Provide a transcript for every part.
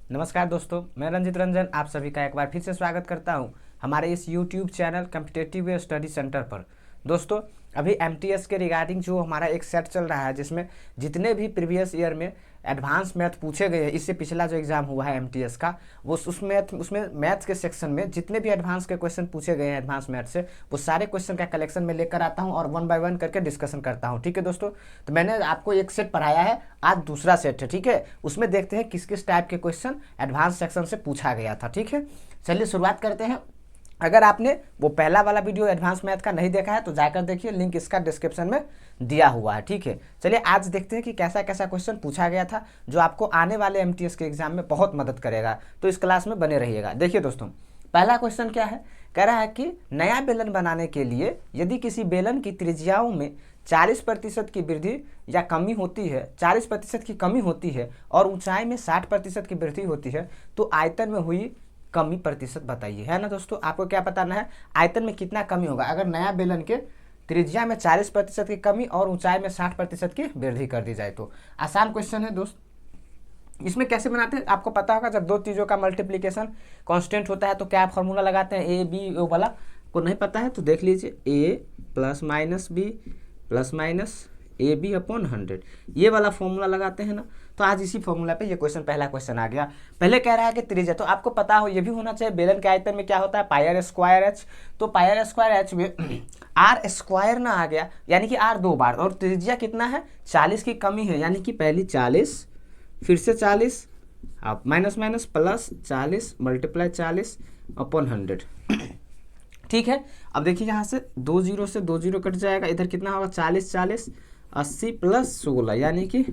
नमस्कार दोस्तों, मैं रंजित रंजन आप सभी का एक बार फिर से स्वागत करता हूं हमारे इस YouTube channel competitive study centre पर। दोस्तों, अभी एमटीएस के रिगार्डिंग जो हमारा एक सेट चल रहा है जिसमें जितने भी प्रीवियस ईयर में एडवांस मैथ पूछे गए हैं, इससे पिछला जो एग्ज़ाम हुआ है एमटीएस का, वो उसमें मैथ्स के सेक्शन में जितने भी एडवांस के क्वेश्चन पूछे गए हैं एडवांस मैथ से, वो सारे क्वेश्चन का कलेक्शन में लेकर आता हूं और वन बाय वन करके डिस्कशन करता हूं। ठीक है दोस्तों, तो मैंने आपको एक सेट पढ़ाया है, आज दूसरा सेट है। ठीक है, उसमें देखते हैं किस किस टाइप के क्वेश्चन एडवांस सेक्शन से पूछा गया था। ठीक है, चलिए शुरुआत करते हैं। अगर आपने वो पहला वाला वीडियो एडवांस मैथ का नहीं देखा है तो जाकर देखिए, लिंक इसका डिस्क्रिप्शन में दिया हुआ है। ठीक है, चलिए आज देखते हैं कि कैसा कैसा क्वेश्चन पूछा गया था जो आपको आने वाले एमटीएस के एग्जाम में बहुत मदद करेगा। तो इस क्लास में बने रहिएगा। देखिए दोस्तों, पहला क्वेश्चन क्या है, कह रहा है कि नया बेलन बनाने के लिए यदि किसी बेलन की त्रिज्याओं में 40% की वृद्धि या कमी होती है, 40% की कमी होती है और ऊंचाई में 60% की वृद्धि होती है, तो आयतन में हुई कमी प्रतिशत बताइए। है ना दोस्तों, आपको क्या बताना है, आयतन में कितना कमी होगा अगर नया बेलन के त्रिज्या में 40% की कमी और ऊंचाई में 60% की वृद्धि कर दी जाए। तो आसान क्वेश्चन है दोस्त। इसमें कैसे बनाते हैं आपको पता होगा, जब दो चीज़ों का मल्टीप्लिकेशन कांस्टेंट होता है तो क्या फॉर्मूला लगाते हैं, ए बी ओ वाला। को नहीं पता है तो देख लीजिए, A plus minus B plus minus A B upon 100, ये वाला फॉर्मूला लगाते हैं ना। तो आज इसी फॉर्मूला पे ये क्वेश्चन, पहला क्वेश्चन आ गया। पहले कह रहा है कि त्रिज्या, तो आपको पता हो, ये भी होना चाहिए, बेलन के आयतन में क्या होता है, पाई आर स्क्वायर एच। तो पाई आर स्क्वायर एच में आर स्क्वायर ना आ गया, यानी कि आर 2 बार, और त्रिज्या कितना है, 40 की कमी है, यानी कि पहली 40 फिर से 40 आप minus minus plus 40 multiply 40 upon 100। ठीक है, अब देखिए यहाँ से 2 जीरो से 2 जीरो कट जाएगा, इधर कितना होगा 40 40 80 प्लस 16, यानी कि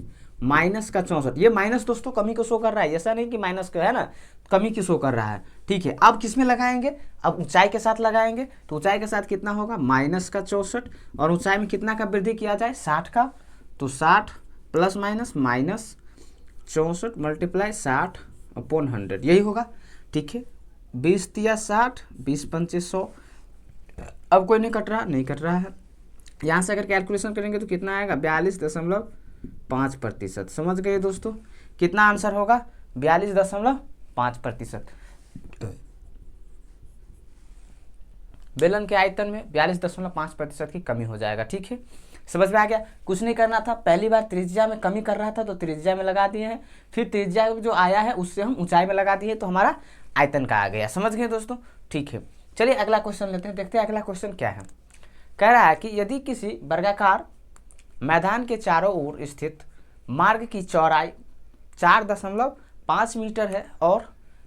माइनस का 64। ये माइनस दोस्तों कमी को शो कर रहा है, ऐसा नहीं कि माइनस का है ना, कमी की शो कर रहा है। ठीक है, अब किस में लगाएंगे, अब ऊंचाई के साथ लगाएंगे। तो ऊंचाई के साथ कितना होगा, माइनस का 64, और ऊंचाई में कितना का वृद्धि किया जाए, 60 का। तो 60 plus minus minus 64 multiply 60 upon 100, यही होगा। ठीक है, 20 तिया 60, 20 25 100। अब कोई नहीं कट रहा, नहीं कट रहा है। यहाँ से अगर कैलकुलेशन करेंगे तो कितना आएगा, 42.5%। समझ गए दोस्तों, कितना आंसर होगा, 42.5%। बेलन के आयतन में 42.5% की कमी हो जाएगा। ठीक है, समझ में आ गया। कुछ नहीं करना था, पहली बार त्रिज्या में कमी कर रहा था तो त्रिज्या में लगा दिए हैं, फिर त्रिज्या जो आया है उससे हम ऊंचाई में लगा दिए तो हमारा आयतन का आ गया। समझ गए दोस्तों। ठीक है, चलिए अगला क्वेश्चन लेते हैं, देखते हैं अगला क्वेश्चन क्या है। कह रहा है कि यदि किसी वर्गाकार मैदान के चारों ओर स्थित मार्ग की चौड़ाई 4.5 मीटर है और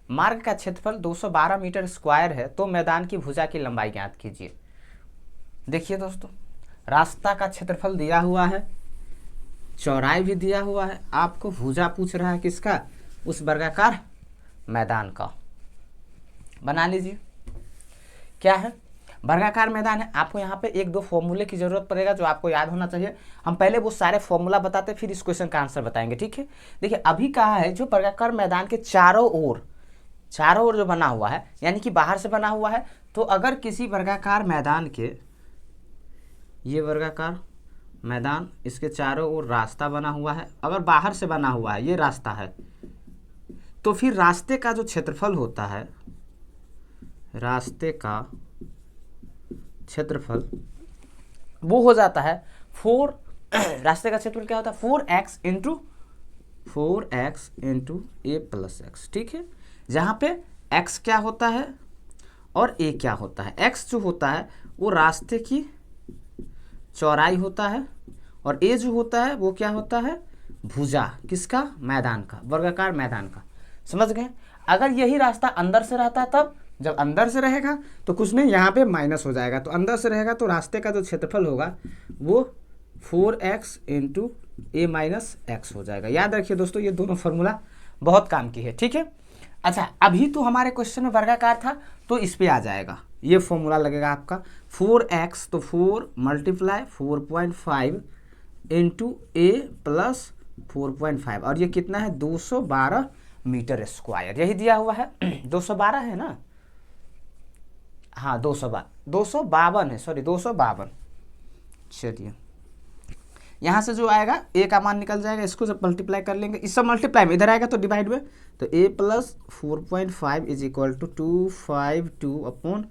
मार्ग का क्षेत्रफल 212 मीटर स्क्वायर है, तो मैदान की भुजा की लंबाई ज्ञात कीजिए। देखिए दोस्तों, रास्ता का क्षेत्रफल दिया हुआ है, चौड़ाई भी दिया हुआ है, आपको भुजा पूछ रहा है किसका, उस वर्गाकार मैदान का। बना लीजिए, क्या है, वर्गाकार मैदान है। आपको यहाँ पे एक दो फॉर्मूले की जरूरत पड़ेगा जो आपको याद होना चाहिए। हम पहले वो सारे फॉर्मूला बताते फिर इस क्वेश्चन का आंसर बताएंगे। ठीक है, देखिए अभी कहा है जो वर्गाकार मैदान के चारों ओर जो बना हुआ है, यानी कि बाहर से बना हुआ है। तो अगर किसी वर्गाकार मैदान के, ये वर्गाकार मैदान, इसके चारों ओर रास्ता बना हुआ है, अगर बाहर से बना हुआ है, ये रास्ता है, तो फिर रास्ते का जो क्षेत्रफल होता है, रास्ते का क्षेत्रफल वो हो जाता है 4 रास्ते का क्षेत्रफल क्या होता है, 4x into a plus x. ठीक है, जहाँ पे x क्या होता है और a क्या होता है। x जो होता है वो रास्ते की चौड़ाई होता है और a जो होता है वो क्या होता है, भुजा, किसका, मैदान का, वर्गाकार मैदान का। समझ गए। अगर यही रास्ता अंदर से रहता तब, जब अंदर से रहेगा तो कुछ नहीं, यहाँ पे माइनस हो जाएगा, तो अंदर से रहेगा तो रास्ते का जो क्षेत्रफल होगा वो 4x इंटू ए माइनस एक्स हो जाएगा। याद रखिए दोस्तों, ये दोनों फॉर्मूला बहुत काम की है। ठीक है, अच्छा अभी तो हमारे क्वेश्चन में वर्गाकार था तो इस पे आ जाएगा, ये फॉर्मूला लगेगा आपका 4x, तो 4 मल्टीप्लाई 4.5 इंटू ए प्लस 4.5, और ये कितना है, 212 मीटर स्क्वायर, यही दिया हुआ है। 212 है ना, हाँ 252 है, सॉरी 252। चलिए यहाँ से जो आएगा ए का मान निकल जाएगा, इसको जब मल्टीप्लाई कर लेंगे, इस सब मल्टीप्लाई में इधर आएगा तो डिवाइड में, तो a plus 4.5 is equal to 252 upon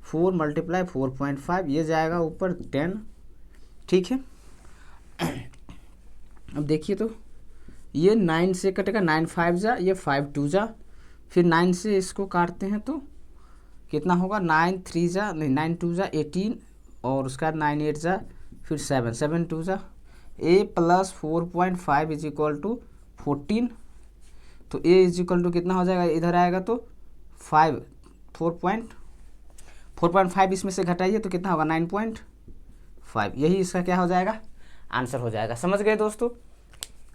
4 multiply 4.5, ये जाएगा ऊपर 10। ठीक है, अब देखिए तो ये 9 से कटेगा, 9 5 जा, ये 5 2 जा, फिर 9 से इसको काटते हैं तो कितना होगा, 9 3 जा, नहीं 9 2 जा 18, और उसका 9 8 जा, फिर 7 7 2 जा, a plus 4.5 is equal to 14, तो a इज इक्वल टू कितना हो जाएगा, इधर आएगा तो 4.5 इसमें से घटाइए तो कितना होगा 9.5, यही इसका क्या हो जाएगा, आंसर हो जाएगा। समझ गए दोस्तों,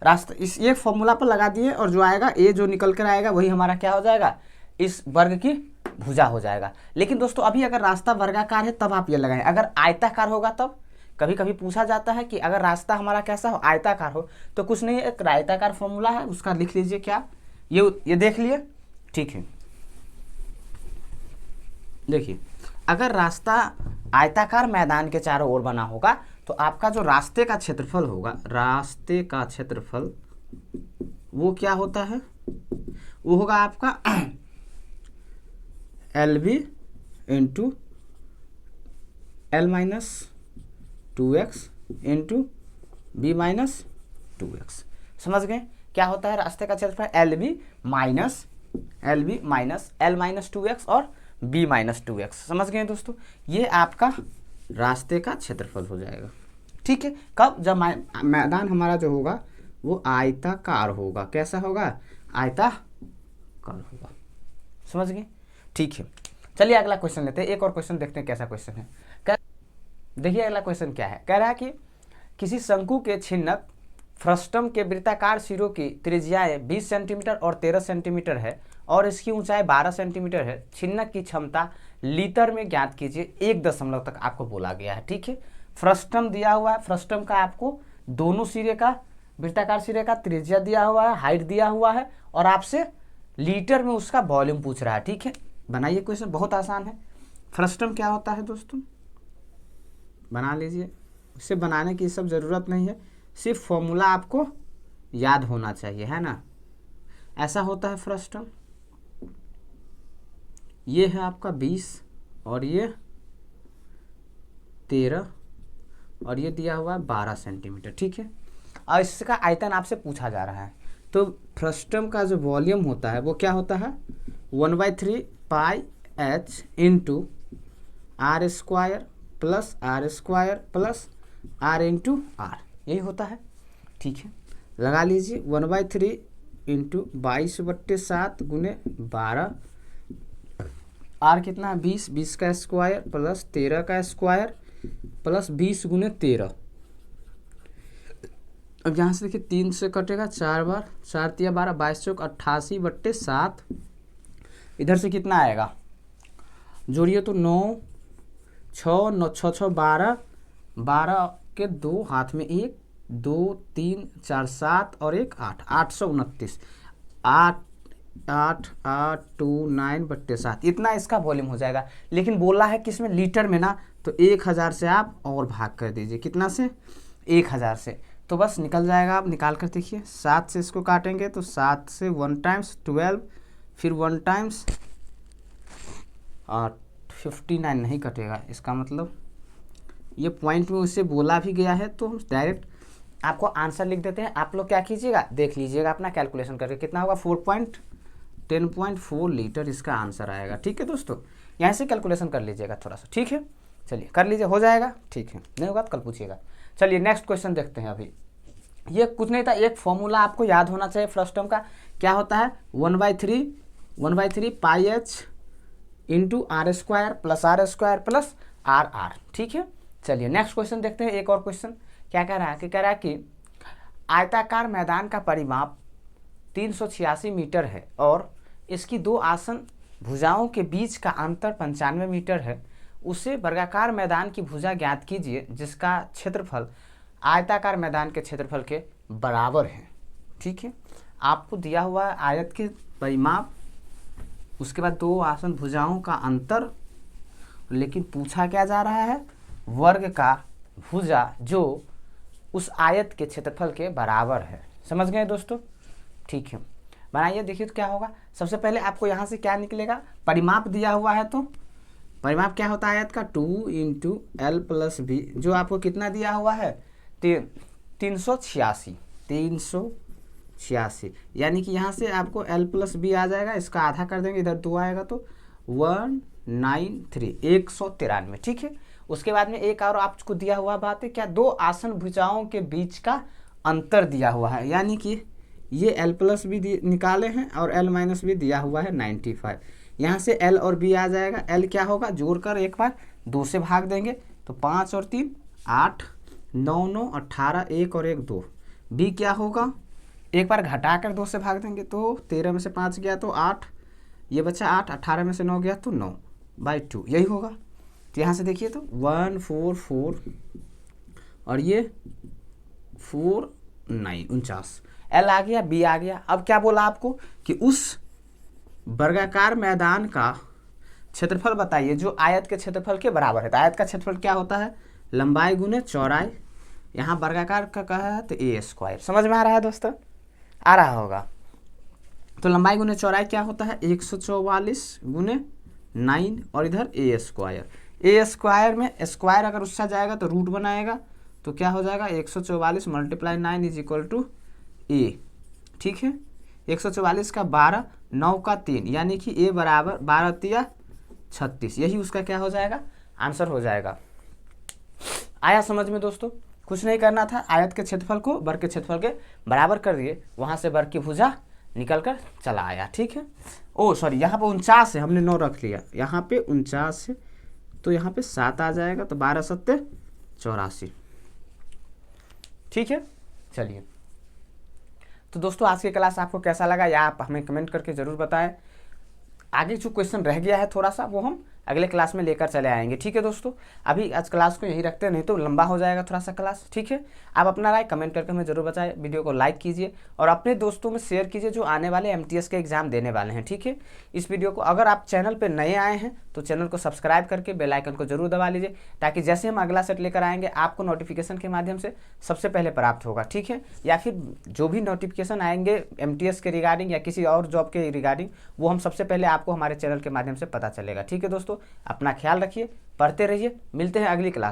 रास्ता इस ये फॉर्मूला पर लगा दिए, और जो आएगा ए जो निकल कर आएगा वही हमारा क्या हो जाएगा, इस वर्ग की भुजा हो जाएगा। लेकिन दोस्तों अभी अगर रास्ता वर्गाकार है तब आप ये लगाएं, अगर आयताकार होगा तब, कभी कभी पूछा जाता है कि अगर रास्ता हमारा कैसा हो, आयताकार हो, तो कुछ नहीं है, एक आयताकार फॉर्मूला है, उसका लिख लीजिए क्या, ये देख लिए। ठीक है, देखिए अगर रास्ता आयताकार मैदान के चारों ओर बना होगा तो आपका जो रास्ते का क्षेत्रफल होगा, रास्ते का क्षेत्रफल वो क्या होता है, वो होगा आपका LB into L minus 2x into B minus 2x। समझ गए क्या होता है रास्ते का क्षेत्रफल, LB minus L minus 2x और B माइनस 2x। समझ गए दोस्तों, ये आपका रास्ते का क्षेत्रफल हो जाएगा। ठीक है, कब, जब मैदान हमारा जो होगा वो आयताकार होगा। कैसा होगा, आयताकार होगा। समझ गए, ठीक है। चलिए अगला क्वेश्चन लेते हैं, एक और क्वेश्चन देखते हैं कैसा क्वेश्चन है। देखिए अगला क्वेश्चन क्या है, कह रहा है कि किसी शंकु के छिन्नक फ्रस्टम के वृत्ताकार सिरों की त्रिज्याएं 20 सेंटीमीटर और 13 सेंटीमीटर है और इसकी ऊंचाई 12 सेंटीमीटर है। छिन्नक की क्षमता लीटर में ज्ञात कीजिए, 1 दशमलव तक आपको बोला गया है। ठीक है, फ्रस्टम दिया हुआ है, फ्रस्टम का आपको दोनों सिरे का, वृत्ताकार सिरे का त्रिज्या दिया हुआ है, हाइट दिया हुआ है, और आपसे लीटर में उसका वॉल्यूम पूछ रहा है। ठीक है, बनाइए क्वेश्चन, बहुत आसान है। फ्रस्टम क्या होता है दोस्तों, बना लीजिए, इसे बनाने की सब ज़रूरत नहीं है, सिर्फ फॉर्मूला आपको याद होना चाहिए, है ना। ऐसा होता है फ्रस्टम, ये है आपका 20 और ये 13 और ये दिया हुआ है 12 सेंटीमीटर। ठीक है, और इसका आयतन आपसे पूछा जा रहा है, तो फ्रस्टम का जो वॉल्यूम होता है वो क्या होता है, 1/3 pi h into R square plus r into R, यही होता है। ठीक है, लगा लीजिए 1/3 इंटू 22/7 गुने 12, आर कितना है 20 का स्क्वायर प्लस 13 का स्क्वायर प्लस 20 गुने 13। अब यहाँ से देखिए 3 से कटेगा 4 बार, 4 तिया 12, 22 चौक 88/7। इधर से कितना आएगा, जोड़िए तो 9 6 9 6 6 12, 12 के 2 हाथ में 1 2 3 4 7 और 1 8, 829, 8.829/7, इतना इसका वॉल्यूम हो जाएगा। लेकिन बोला है किसमें, लीटर में ना, तो 1000 से आप और भाग कर दीजिए, कितना से, 1000 से, तो बस निकल जाएगा। आप निकाल कर देखिए, 7 से इसको काटेंगे तो 7 से 1 टाइम्स 12, फिर 1 टाइम्स 59 नहीं कटेगा, इसका मतलब ये पॉइंट में उससे बोला भी गया है, तो हम डायरेक्ट आपको आंसर लिख देते हैं। आप लोग क्या कीजिएगा, देख लीजिएगा अपना कैलकुलेशन करके, कितना होगा 10.4 लीटर इसका आंसर आएगा। ठीक है दोस्तों, यहाँ से कैलकुलेशन कर लीजिएगा थोड़ा सा। ठीक है, चलिए कर लीजिए, हो जाएगा। ठीक है, नहीं होगा तो कल पूछिएगा। चलिए नेक्स्ट क्वेश्चन देखते हैं। अभी ये कुछ नहीं था, एक फॉर्मूला आपको याद होना चाहिए फ्रस्टम का, क्या होता है 1/3 pi h into R square plus R. ठीक है, चलिए नेक्स्ट क्वेश्चन देखते हैं। एक और क्वेश्चन क्या कह रहा है, कह रहा है कि आयताकार मैदान का परिमाप 386 मीटर है और इसकी 2 आसन भुजाओं के बीच का अंतर 95 मीटर है। उसे वर्गाकार मैदान की भुजा ज्ञात कीजिए जिसका क्षेत्रफल आयताकार मैदान के क्षेत्रफल के बराबर है। ठीक है, आपको दिया हुआ है आयत के परिमाप, उसके बाद 2 आसन भुजाओं का अंतर, लेकिन पूछा क्या जा रहा है, वर्ग का भुजा जो उस आयत के क्षेत्रफल के बराबर है। समझ गए दोस्तों? ठीक है, बनाइए। देखिए तो क्या होगा, सबसे पहले आपको यहाँ से क्या निकलेगा, परिमाप दिया हुआ है तो परिमाप क्या होता है आयत का, 2 इंटू एल प्लस बी, जो आपको कितना दिया हुआ है, 386, यानी कि यहाँ से आपको एल प्लस बी आ जाएगा, इसका आधा कर देंगे, इधर 2 आएगा तो 193, 193। ठीक है, उसके बाद में एक और आपको दिया हुआ बात है क्या, दो आसन भुजाओं के बीच का अंतर दिया हुआ है, यानी कि ये एल प्लस बी निकाले हैं और एल माइनस बी दिया हुआ है 95। यहाँ से एल और बी आ जाएगा, एल क्या होगा, जोड़कर एक बार 2 से भाग देंगे तो 5 और 3 8, 9 9 18, 1 और 1 2। बी क्या होगा, एक बार घटाकर 2 से भाग देंगे तो 13 में से 5 गया तो 8, ये बचा 8, 18 में से 9 गया तो 9/2, यही होगा। तो यहाँ से देखिए तो 144 और ये 49, 49, एल आ गया, बी आ गया। अब क्या बोला आपको कि उस वर्गाकार मैदान का क्षेत्रफल बताइए जो आयत के क्षेत्रफल के बराबर है। तो आयत का क्षेत्रफल क्या होता है, लंबाई गुने चौड़ाई, यहाँ वर्गाकार का कहा है तो ए स्क्वायर। समझ में आ रहा है दोस्तों, आ रहा होगा। तो लंबाई गुने चौड़ाई क्या होता है, 144 गुने 9 और इधर ए स्क्वायर। ए स्क्वायर में स्क्वायर अगर उससे जाएगा तो रूट बनाएगा, तो क्या हो जाएगा 144 × 9 = ए। ठीक है, 144 का 12, 9 का 3, यानी कि ए बराबर 12 × 36, यही उसका क्या हो जाएगा, आंसर हो जाएगा। आया समझ में दोस्तों? कुछ नहीं करना था, आयत के क्षेत्रफल को वर्ग के क्षेत्रफल के बराबर कर दिए, वहाँ से वर्ग की भुजा निकल कर चला आया। ठीक है, ओ सॉरी, यहाँ पे 49 है, हमने 9 रख लिया, यहाँ पे 49 है तो यहाँ पे 7 आ जाएगा, तो 12 7 84। ठीक है, चलिए। तो दोस्तों आज की क्लास आपको कैसा लगा या आप हमें कमेंट करके ज़रूर बताएं। आगे जो क्वेश्चन रह गया है थोड़ा सा, वो हम अगले क्लास में लेकर चले आएंगे। ठीक है दोस्तों, अभी आज क्लास को यही रखते हैं, नहीं तो लंबा हो जाएगा थोड़ा सा क्लास। ठीक है, आप अपना राय कमेंट करके हमें ज़रूर बताएं, वीडियो को लाइक कीजिए और अपने दोस्तों में शेयर कीजिए जो आने वाले एमटीएस के एग्जाम देने वाले हैं। ठीक है, इस वीडियो को अगर आप चैनल पर नए आए हैं तो चैनल को सब्सक्राइब करके बेल आइकन को जरूर दबा लीजिए, ताकि जैसे हम अगला सेट लेकर आएंगे आपको नोटिफिकेशन के माध्यम से सबसे पहले प्राप्त होगा। ठीक है, या फिर जो भी नोटिफिकेशन आएंगे एमटीएस के रिगार्डिंग या किसी और जॉब के रिगार्डिंग, वो हम सबसे पहले आपको हमारे चैनल के माध्यम से पता चलेगा। ठीक है दोस्तों, अपना ख्याल रखिए, पढ़ते रहिए, मिलते हैं अगली क्लास।